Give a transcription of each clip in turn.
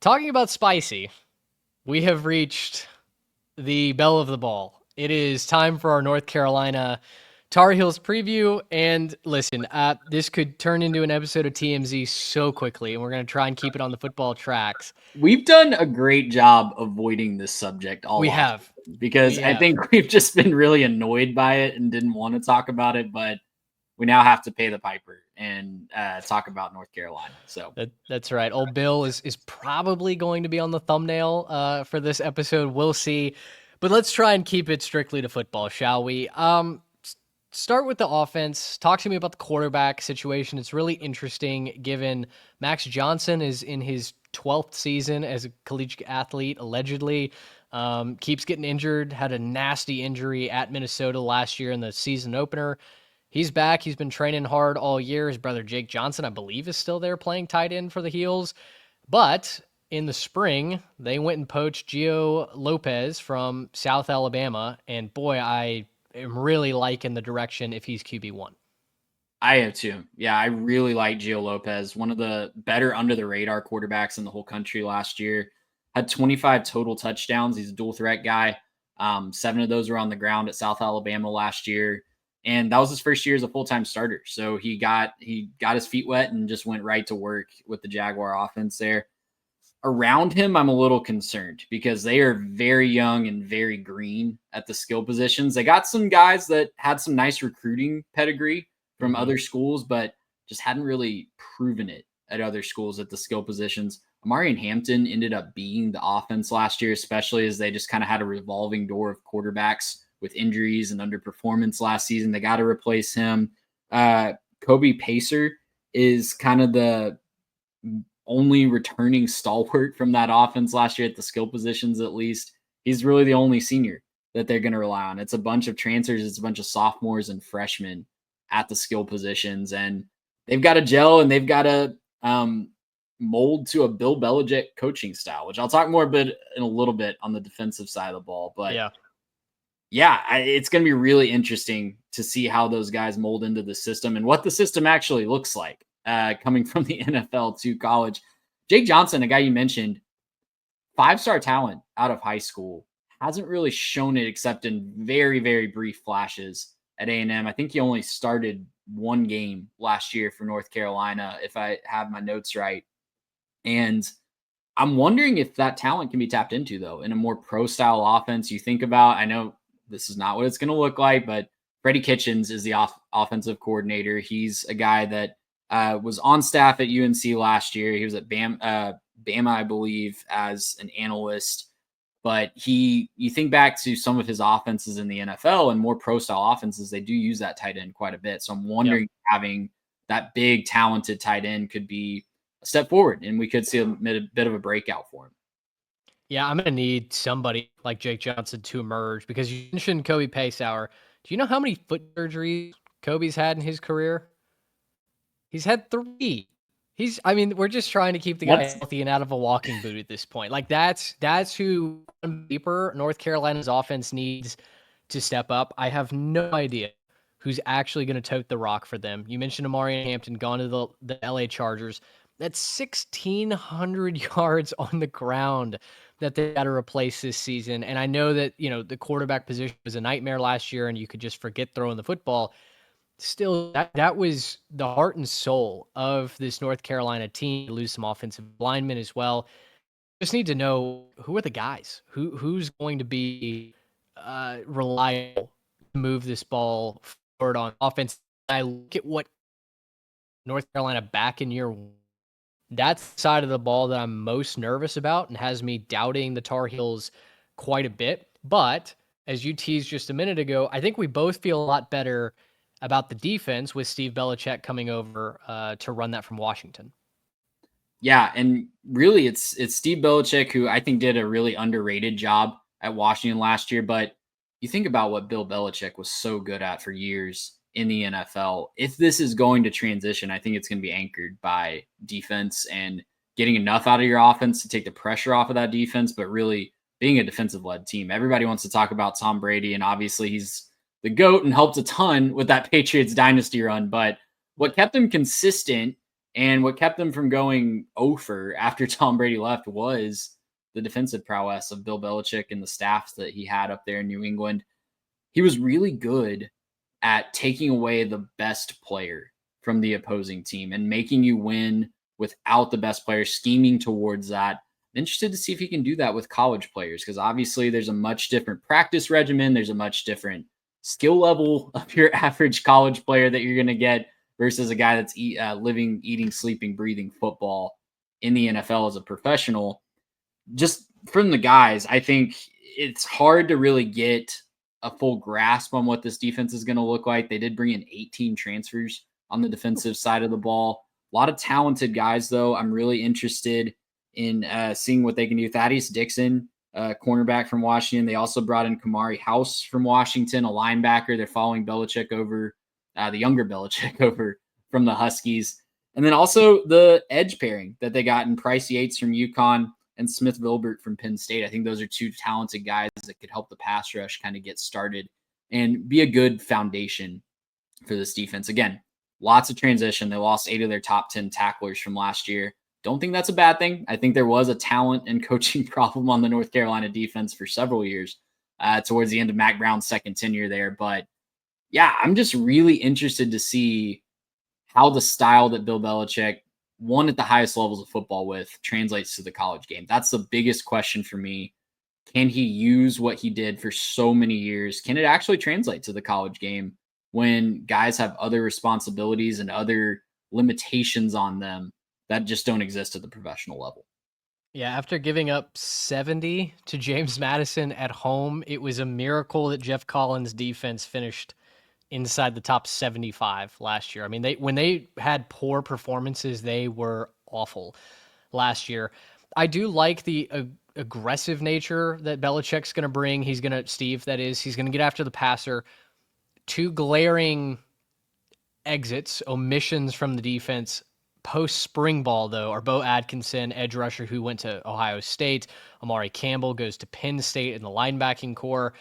Talking about spicy, we have reached the bell of the ball. It is time for our North Carolina Tar Heels preview. And listen, this could turn into an episode of TMZ so quickly, and we're going to try and keep it on the football tracks. We've done a great job avoiding this subject all We off have. because I think we've just been really annoyed by it and didn't want to talk about it, but we now have to pay the piper and talk about North Carolina. So that's right. Old Bill is probably going to be on the thumbnail for this episode. We'll see. But let's try and keep it strictly to football, shall we? Start with the offense. Talk to me about the quarterback situation. It's really interesting given Max Johnson is in his 12th season as a collegiate athlete, allegedly. Keeps getting injured, had a nasty injury at Minnesota last year in the season opener. He's back. He's been training hard all year. His brother Jake Johnson, I believe, is still there playing tight end for the Heels. But in the spring, they went and poached Gio Lopez from South Alabama. And boy, I am really liking the direction if he's QB1. I have too. Yeah, I really like Gio Lopez, one of the better under the radar quarterbacks in the whole country last year. Had 25 total touchdowns. He's a dual threat guy. 7 of those were on the ground at South Alabama last year. And that was his first year as a full-time starter. So he got his feet wet and just went right to work with the Jaguar offense there. Around him, I'm a little concerned because they are very young and very green at the skill positions. They got some guys that had some nice recruiting pedigree from other schools, but just hadn't really proven it at other schools at the skill positions. Amari Hampton ended up being the offense last year, especially as they just kind of had a revolving door of quarterbacks with injuries and underperformance last season. They got to replace him. Kobe Pacer is kind of the only returning stalwart from that offense last year at the skill positions, at least. He's really the only senior that they're going to rely on. It's a bunch of transfers. It's a bunch of sophomores and freshmen at the skill positions. And they've got to gel and they've got to mold to a Bill Belichick coaching style, which I'll talk more in a little bit on the defensive side of the ball. But yeah, it's going to be really interesting to see how those guys mold into the system and what the system actually looks like coming from the NFL to college. Jake Johnson, a guy you mentioned, 5-star talent out of high school, hasn't really shown it except in very, very brief flashes at A&M. I think he only started one game last year for North Carolina, if I have my notes right. And I'm wondering if that talent can be tapped into, though, in a more pro-style offense. You think about, I know this is not what it's going to look like, but Freddie Kitchens is the offensive coordinator. He's a guy that was on staff at UNC last year. He was at Bama, I believe, as an analyst. But you think back to some of his offenses in the NFL and more pro-style offenses, they do use that tight end quite a bit. So I'm wondering if having that big, talented tight end could be a step forward, and we could see a bit of a breakout for him. Yeah, I'm going to need somebody like Jake Johnson to emerge because you mentioned Kobe Pacer. Do you know how many foot surgeries Kobe's had in his career? He's had 3. We're just trying to keep the guy healthy and out of a walking boot at this point. Like that's who on paper North Carolina's offense needs to step up. I have no idea who's actually going to tote the rock for them. You mentioned Amari Hampton gone to the LA Chargers. That's 1,600 yards on the ground that they got to replace this season. And I know that, the quarterback position was a nightmare last year and you could just forget throwing the football. Still, that was the heart and soul of this North Carolina team. Lose some offensive linemen as well. Just need to know who are the guys, who's going to be reliable to move this ball forward on offense. I look at what North Carolina back in year one. That's the side of the ball that I'm most nervous about and has me doubting the Tar Heels quite a bit. But as you teased just a minute ago, I think we both feel a lot better about the defense with Steve Belichick coming over to run that from Washington. Yeah, and really it's Steve Belichick who I think did a really underrated job at Washington last year. But you think about what Bill Belichick was so good at for years in the NFL. If this is going to transition, I think it's going to be anchored by defense and getting enough out of your offense to take the pressure off of that defense, but really being a defensive-led team. Everybody wants to talk about Tom Brady, and obviously he's the GOAT and helped a ton with that Patriots dynasty run. But what kept them consistent And what kept them from going over after Tom Brady left was the defensive prowess of Bill Belichick and the staffs that he had up there in New England. He was really good at taking away the best player from the opposing team and making you win without the best player, scheming towards that. I'm interested to see if he can do that with college players, because obviously there's a much different practice regimen. There's a much different skill level of your average college player that you're going to get versus a guy that's living, eating, sleeping, breathing football in the NFL as a professional. Just from the guys, I think it's hard to really get a full grasp on what this defense is going to look like. They did bring in 18 transfers on the defensive side of the ball. A lot of talented guys, though. I'm really interested in seeing what they can do. Thaddeus Dixon, cornerback from Washington. They also brought in Kamari House from Washington, a linebacker. They're following Belichick over, the younger Belichick over from the Huskies. And then also the edge pairing that they got in Price Yates from UConn and Smith Vilbert from Penn State. I think those are two talented guys that could help the pass rush kind of get started and be a good foundation for this defense. Again, lots of transition. They lost 8 of their top 10 tacklers from last year. Don't think that's a bad thing. I think there was a talent and coaching problem on the North Carolina defense for several years towards the end of Mac Brown's second tenure there. But yeah, I'm just really interested to see how the style that Bill Belichick won at the highest levels of football with translates to the college game. That's the biggest question for me. Can he use what he did for so many years? Can it actually translate to the college game when guys have other responsibilities and other limitations on them that just don't exist at the professional level? Yeah, after giving up 70 to James Madison at home, it was a miracle that Jeff Collins' defense finished inside the top 75 last year. I mean, when they had poor performances, they were awful last year. I do like the aggressive nature that Belichick's going to bring. He's going to, he's going to get after the passer. 2 glaring omissions from the defense post spring ball, though, are Bo Atkinson, edge rusher who went to Ohio State. Amari Campbell goes to Penn State in the linebacking core.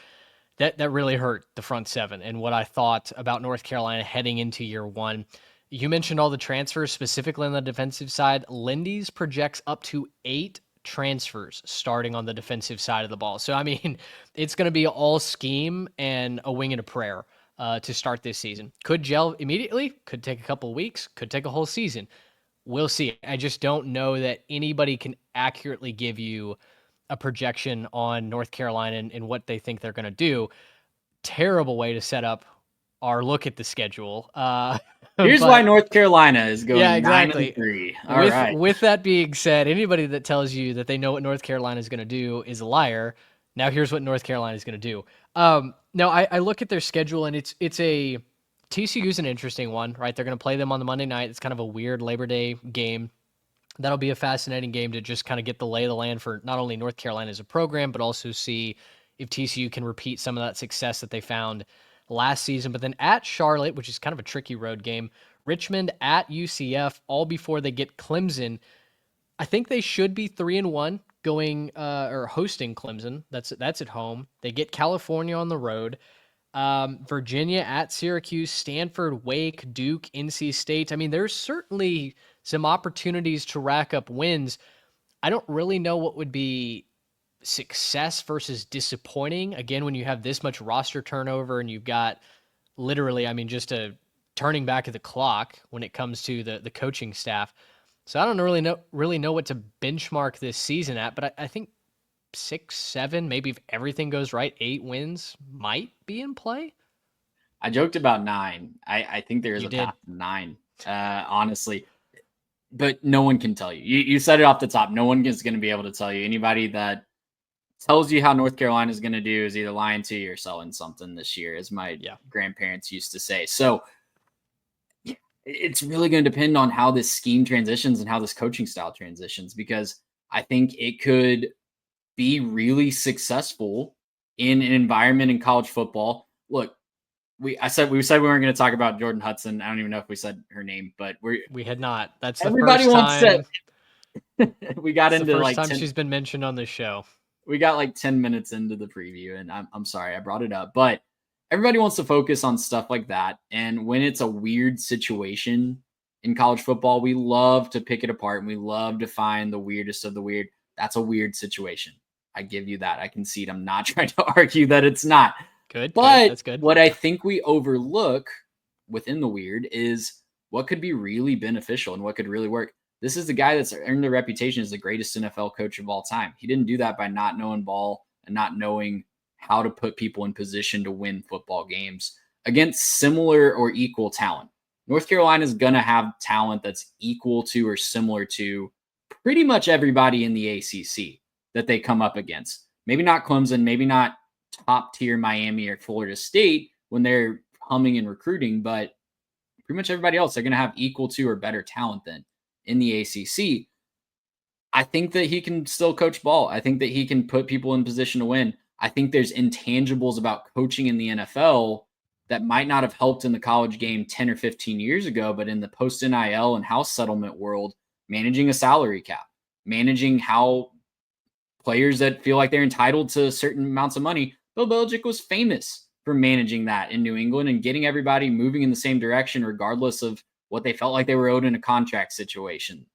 That really hurt the front seven and what I thought about North Carolina heading into year one. You mentioned all the transfers, specifically on the defensive side. Lindy's projects up to 8 transfers starting on the defensive side of the ball. So, I mean, it's going to be all scheme and a wing and a prayer to start this season. Could gel immediately, could take a couple of weeks, could take a whole season. We'll see. I just don't know that anybody can accurately give you a projection on North Carolina and what they think they're going to do. Terrible way to set up our look at the schedule. Here's why North Carolina is going yeah, exactly. 9-3. All right. With that being said, anybody that tells you that they know what North Carolina is going to do is a liar. Now here's what North Carolina is going to do. No, I look at their schedule and it's a TCU's an interesting one, right? They're going to play them on the Monday night. It's kind of a weird Labor Day game. That'll be a fascinating game to just kind of get the lay of the land for not only North Carolina as a program, but also see if TCU can repeat some of that success that they found last season. But then at Charlotte, which is kind of a tricky road game, Richmond at UCF, all before they get Clemson. I think they should be 3-1 going or hosting Clemson. That's at home. They get California on the road. Virginia at Syracuse, Stanford, Wake, Duke, NC State. I mean, there's certainly some opportunities to rack up wins. I don't really know what would be success versus disappointing. Again, when you have this much roster turnover and you've got literally, I mean, just a turning back of the clock when it comes to the coaching staff. So I don't really know what to benchmark this season at, but I think 6, 7, maybe if everything goes right, 8 wins might be in play. I joked about 9. I think there is You a did. path to 9, honestly. But no one can tell you. You said it off the top. No one is going to be able to tell you. Anybody that tells you how North Carolina is going to do is either lying to you or selling something this year, as my grandparents used to say. So it's really going to depend on how this scheme transitions and how this coaching style transitions, because I think it could be really successful in an environment in college football. Look, we said we weren't going to talk about Jordan Hudson. I don't even know if we said her name, but we had not. That's the everybody first wants time. We got into the first like time 10, she's been mentioned on this show. We got like 10 minutes into the preview, and I'm sorry I brought it up, but everybody wants to focus on stuff like that. And when it's a weird situation in college football, we love to pick it apart and we love to find the weirdest of the weird. That's a weird situation. I give you that. I concede. I'm not trying to argue that it's not. Good. But That's good. what I think we overlook within the weird is what could be really beneficial and what could really work. This is the guy that's earned the reputation as the greatest NFL coach of all time. He didn't do that by not knowing ball and not knowing how to put people in position to win football games against similar or equal talent. North Carolina is going to have talent that's equal to or similar to pretty much everybody in the ACC that they come up against. Maybe not Clemson, maybe not top tier Miami or Florida State when they're humming and recruiting, but pretty much everybody else, they're going to have equal to or better talent than in the ACC. I think that he can still coach ball. I think that he can put people in position to win. I think there's intangibles about coaching in the NFL that might not have helped in the college game 10 or 15 years ago, but in the post NIL and house settlement world, managing a salary cap, managing how players that feel like they're entitled to certain amounts of money. Bill Belichick was famous for managing that in New England and getting everybody moving in the same direction, regardless of what they felt like they were owed in a contract situation.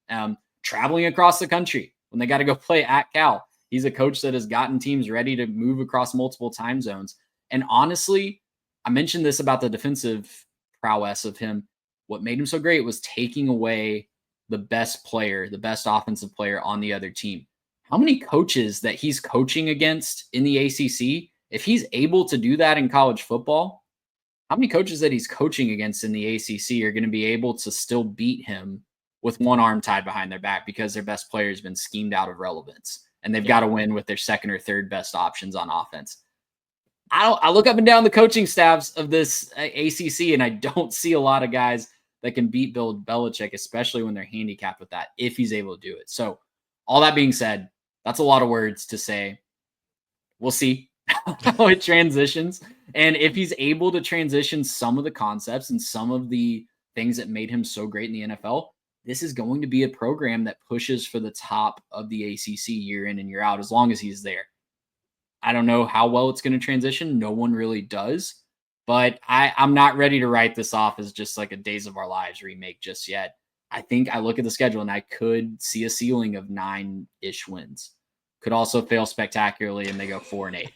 Traveling across the country when they got to go play at Cal. He's a coach that has gotten teams ready to move across multiple time zones. And honestly, I mentioned this about the defensive prowess of him. What made him so great was taking away the best player, the best offensive player on the other team. How many coaches that he's coaching against in the ACC, if he's able to do that in college football, how many coaches that he's coaching against in the ACC are going to be able to still beat him with one arm tied behind their back because their best player has been schemed out of relevance and they've got to win with their second or third best options on offense? I look up and down the coaching staffs of this ACC, and I don't see a lot of guys that can beat Bill Belichick, especially when they're handicapped with that, if he's able to do it. So all that being said, that's a lot of words to say. We'll see how it transitions. And if he's able to transition some of the concepts and some of the things that made him so great in the NFL, this is going to be a program that pushes for the top of the ACC year in and year out, as long as he's there. I don't know how well it's going to transition. No one really does. But I'm not ready to write this off as just like a Days of Our Lives remake just yet. I think I look at the schedule and I could see a ceiling of 9-ish wins. Could also fail spectacularly and they go 4-8.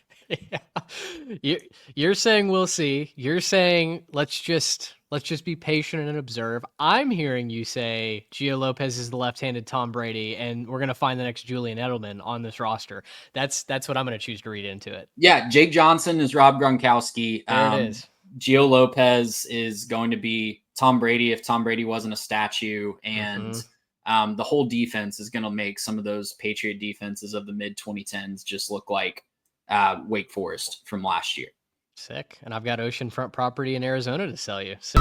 Yeah. You're saying we'll see. You're saying let's just be patient and observe. I'm hearing you say Gio Lopez is the left-handed Tom Brady, and we're gonna find the next Julian Edelman on this roster. That's what I'm gonna choose to read into it. Yeah, Jake Johnson is Rob Gronkowski. There it is. Gio Lopez is going to be Tom Brady if Tom Brady wasn't a statue, and the whole defense is going to make some of those Patriot defenses of the mid-2010s just look like Wake Forest from last year. Sick. And I've got oceanfront property in Arizona to sell you. So